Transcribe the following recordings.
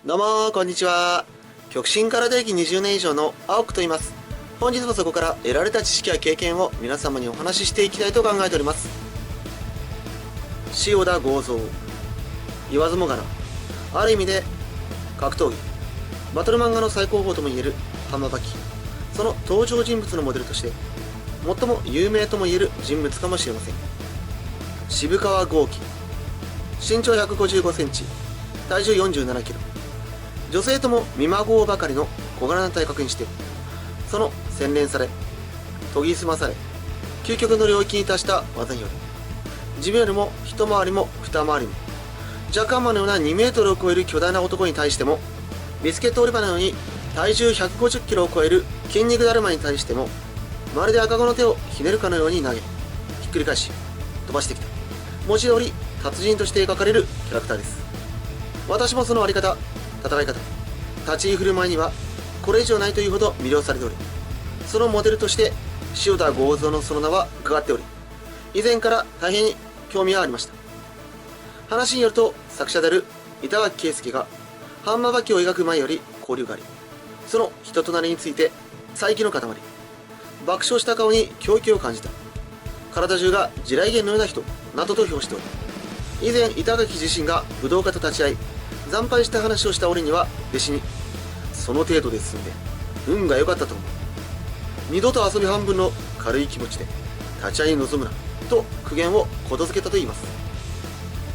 どうもこんにちは。極真空手歴20年以上の青くと言います。本日もそこから得られた知識や経験を皆様にお話ししていきたいと考えております。塩田剛三、言わずもがな、ある意味で格闘技バトル漫画の最高峰ともいえる浜場木、その登場人物のモデルとして最も有名ともいえる人物かもしれません。渋川豪樹、身長155センチ、体重47キロ、女性とも見まごうばかりの小柄な体格にして、その洗練され研ぎ澄まされ究極の領域に達した技により、自分よりも一回りも二回りもジャッカーマンのような2メートルを超える巨大な男に対しても、ビスケット折り場のように体重150キロを超える筋肉だるまに対しても、まるで赤子の手をひねるかのように投げ、ひっくり返し飛ばしてきた文字通り達人として描かれるキャラクターです。私もそのあり方、戦い方、立ち居振る舞いにはこれ以上ないというほど魅了されており、そのモデルとして塩田剛三のその名は伺っており、以前から大変に興味がありました。話によると、作者である板垣圭介がハンマーバキを描く前より交流があり、その人となりについて才気の塊、爆笑した顔に狂気を感じた、体中が地雷原のような人などと評しており、以前板垣自身が武道家と立ち会い惨敗した話をした俺には弟子に、その程度で済んで運が良かったと思う、二度と遊び半分の軽い気持ちで立ち会いに臨むなと苦言をことづけたといいます。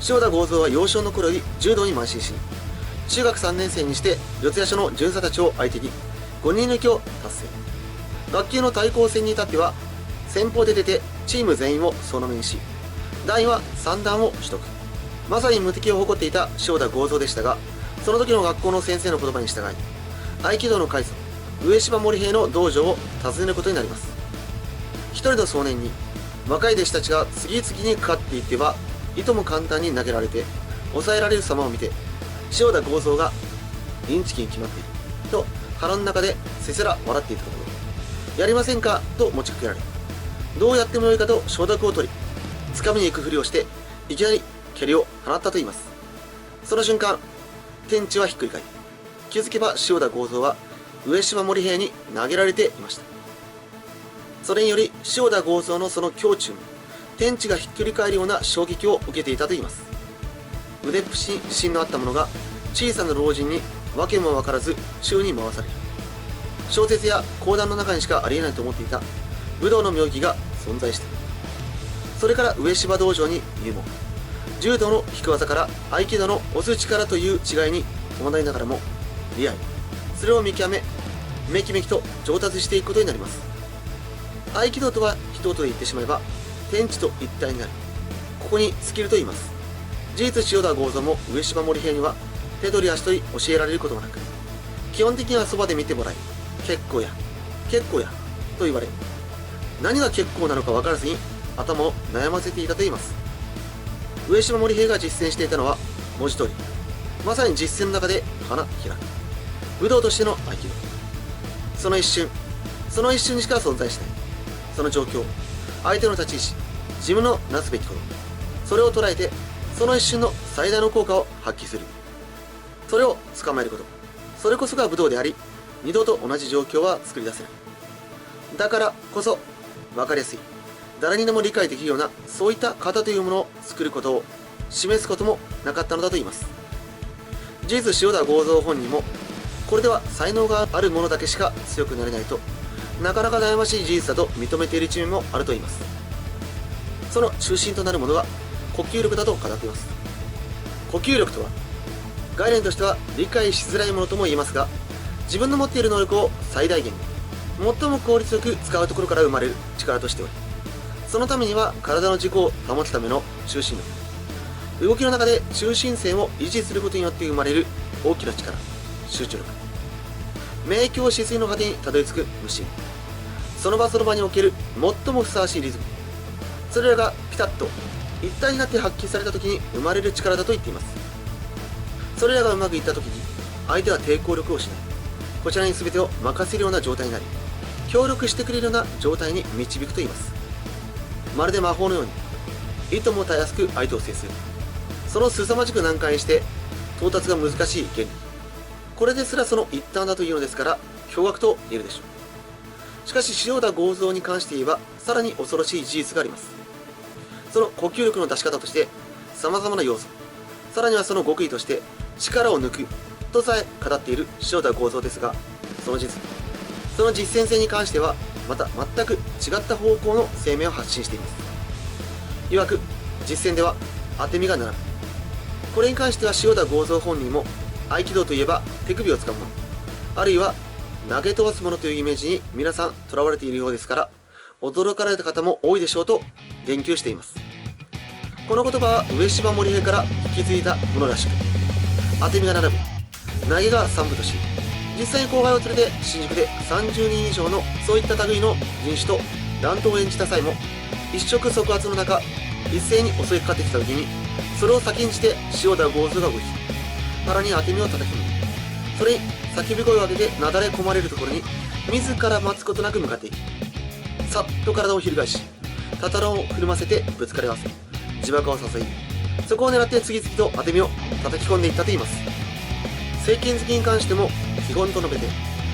塩田剛三は幼少の頃より柔道に邁進し、中学3年生にして四谷署の巡査たちを相手に5人抜きを達成。学級の対抗戦に至っては先鋒で出てチーム全員を総なめにし、段位は3段を取得。まさに無敵を誇っていた塩田剛三でしたが、その時の学校の先生の言葉に従い、合気道の開祖上芝森平の道場を訪ねることになります。一人の少年に若い弟子たちが次々にかかっていってはいとも簡単に投げられて抑えられる様を見て、塩田剛三がインチキに決まっていると腹の中でせせら笑っていたところ、やりませんかと持ちかけられ、どうやってもよいかと承諾を取り、掴みに行くふりをしていきなり蹴りを放ったといいます。その瞬間、天地はひっくり返り、気づけば塩田剛三は上島森平に投げられていました。それにより塩田剛三のその胸中も天地がひっくり返るような衝撃を受けていたといいます。腕っぷしに自信のあった者が小さな老人に訳も分からず宙に回される、小説や講談の中にしかありえないと思っていた武道の妙技が存在した。それから上芝道場に入門、柔道の引く技から合気道の押す力という違いに戸惑いながらも理合、それを見極めめきめきと上達していくことになります。合気道とは一言で言ってしまえば天地と一体になる、ここに尽きると言います。事実塩田剛三も上芝森平には手取り足取り教えられることがなく、基本的にはそばで見てもらい、結構や結構やと言われ、何が結構なのか分からずに頭を悩ませていたと言います。上島森平が実践していたのは文字通り、まさに実践の中で花開く武道としての合気道。その一瞬にしか存在しない、その状況、相手の立ち位置、自分のなすべきこと、それを捉えてその一瞬の最大の効果を発揮する、それを捕まえること、それこそが武道であり、二度と同じ状況は作り出せない。だからこそ分かりやすい、誰にでも理解できるようなそういった型というものを作ることを示すこともなかったのだと言います。事実塩田剛三本人もこれでは才能がある者だけしか強くなれないと、なかなか悩ましい事実だと認めている一面もあると言います。その中心となるものが呼吸力だと語っています。呼吸力とは概念としては理解しづらいものとも言えますが、自分の持っている能力を最大限に最も効率よく使うところから生まれる力としており、そのためには体の軸を保つための中心力、動きの中で中心線を維持することによって生まれる大きな力、集中力、明鏡止水の果てにたどり着く無心、その場その場における最もふさわしいリズム、それらがピタッと一体になって発揮された時に生まれる力だと言っています。それらがうまくいった時に相手は抵抗力をしない、こちらに全てを任せるような状態になり、協力してくれるような状態に導くと言います。まるで魔法のようにいともたやすく相手を制する、その凄まじく難解にして到達が難しい原理、これですらその一端だというのですから驚愕と言えるでしょう。しかし塩田剛三に関して言えばさらに恐ろしい事実があります。その呼吸力の出し方として様々な要素、さらにはその極意として力を抜くとさえ語っている塩田剛三ですが、その実践性に関してはまた全く違った方向の声明を発信しています。曰く実践では当て身が並ぶ。これに関しては塩田剛三本人も合気道といえば手首をつかむもの、あるいは投げ飛ばすものというイメージに皆さんとらわれているようですから、驚かれた方も多いでしょうと言及しています。この言葉は上島守平から引き継いだものらしく、当て身が並ぶ、投げが三部とし、実際に後輩を連れて新宿で30人以上のそういった類の人種と乱闘を演じた際も、一触即発の中一斉に襲いかかってきた時に、それを先んじて塩田剛三が動き、さらに当て身を叩き込む。それに叫び声を上げてなだれ込まれるところに自ら待つことなく向かっていき、さっと体を翻し、たたらをくるませてぶつかり合わせ、自爆を誘い、そこを狙って次々と当て身を叩き込んでいったといいます。政権好きに関しても基本と述べて、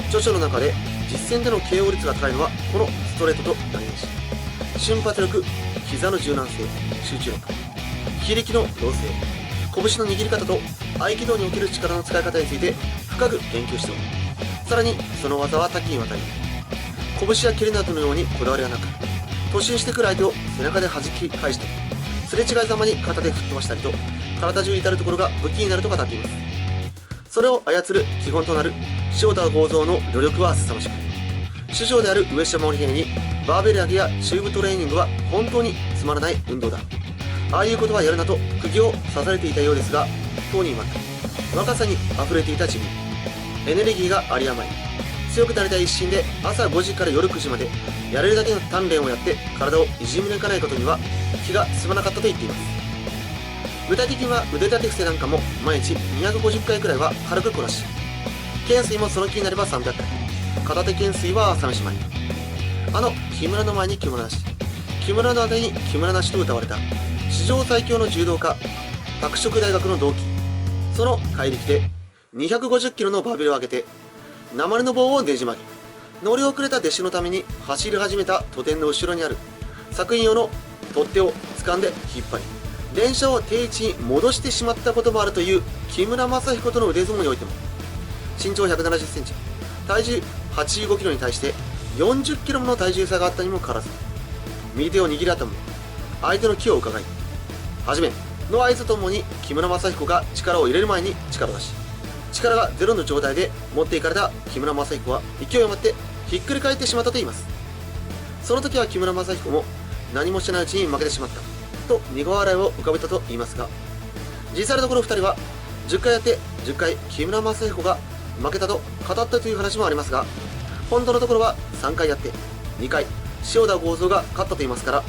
著書の中で実践での KO 率が高いのはこのストレートと断言し、瞬発力、膝の柔軟性、集中力、非力の動性、拳の握り方と合気道における力の使い方について深く言及しており、さらにその技は多岐にわたり、拳や蹴りなどのようにこだわりはなく、突進してくる相手を背中で弾き返して、すれ違いざまに肩で吹っ飛ばしたりと、体中至るところが武器になると語っています。それを操る基本となる塩田剛三の努力は凄まじく、師匠である上島守平にバーベル上げやチューブトレーニングは本当につまらない運動だ、ああいうことはやるなと釘を刺されていたようですが、当人は若さに溢れていた自分、エネルギーが有り余り、強くなりたい一心で朝5時から夜9時までやれるだけの鍛錬をやって体をいじめ抜かないことには気が済まなかったと言っています。具体的には腕立て伏せなんかも毎日250回くらいは軽くこなし、懸垂もその気になれば300回、片手懸垂は朝飯前、木村の前に木村なし、木村の間に木村なしと歌われた史上最強の柔道家、拓殖大学の同期、その怪力で250キロのバーベルを上げて鉛の棒をねじ曲げ、乗り遅れた弟子のために走り始めた都電の後ろにある作品用の取っ手を掴んで引っ張り、電車を定位置に戻してしまったこともあるという木村正彦との腕相撲においても、身長170センチ、体重85キロに対して40キロもの体重差があったにもかかわらず、右手を握り合ったも相手の気を伺い、はじめの合図ともに木村正彦が力を入れる前に力を出し、力がゼロの状態で持っていかれた木村正彦は勢いを持ってひっくり返ってしまったと言います。その時は木村正彦も何もしないうちに負けてしまったと苦笑いを浮かべたと言いますが、実際のところ2人は10回やって10回木村正彦が負けたと語ったという話もありますが、本当のところは3回やって2回塩田剛三が勝ったと言いますから、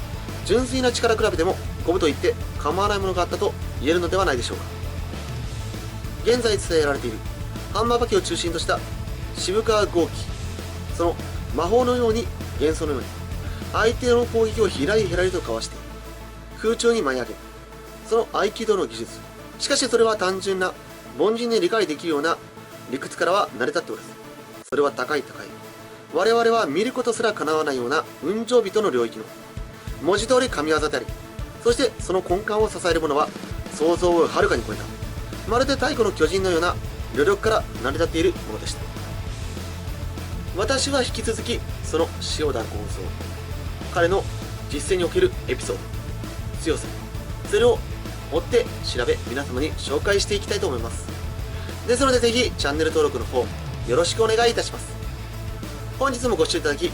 純粋な力比べでも五分と言って構わないものがあったと言えるのではないでしょうか。現在伝えられているハンマーバキを中心とした渋川豪輝、その魔法のように幻想のように相手の攻撃をひらりひらりとかわして空中に舞い上げる、その合気道の技術、しかしそれは単純な凡人に理解できるような理屈からは成り立っておらず、それは高い我々は見ることすら叶わないような雲上人の領域の文字通り神業であり、そしてその根幹を支えるものは想像をはるかに超えた、まるで太古の巨人のような旅力から成り立っているものでした。私は引き続きその塩田剛三、彼の実践におけるエピソード、強さ、それを追って調べ皆様に紹介していきたいと思います。ですのでぜひチャンネル登録の方よろしくお願いいたします。本日もご視聴いただき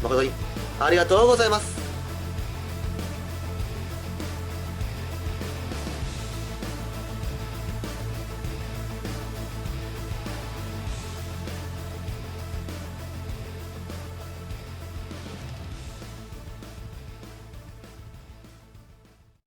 誠にありがとうございます。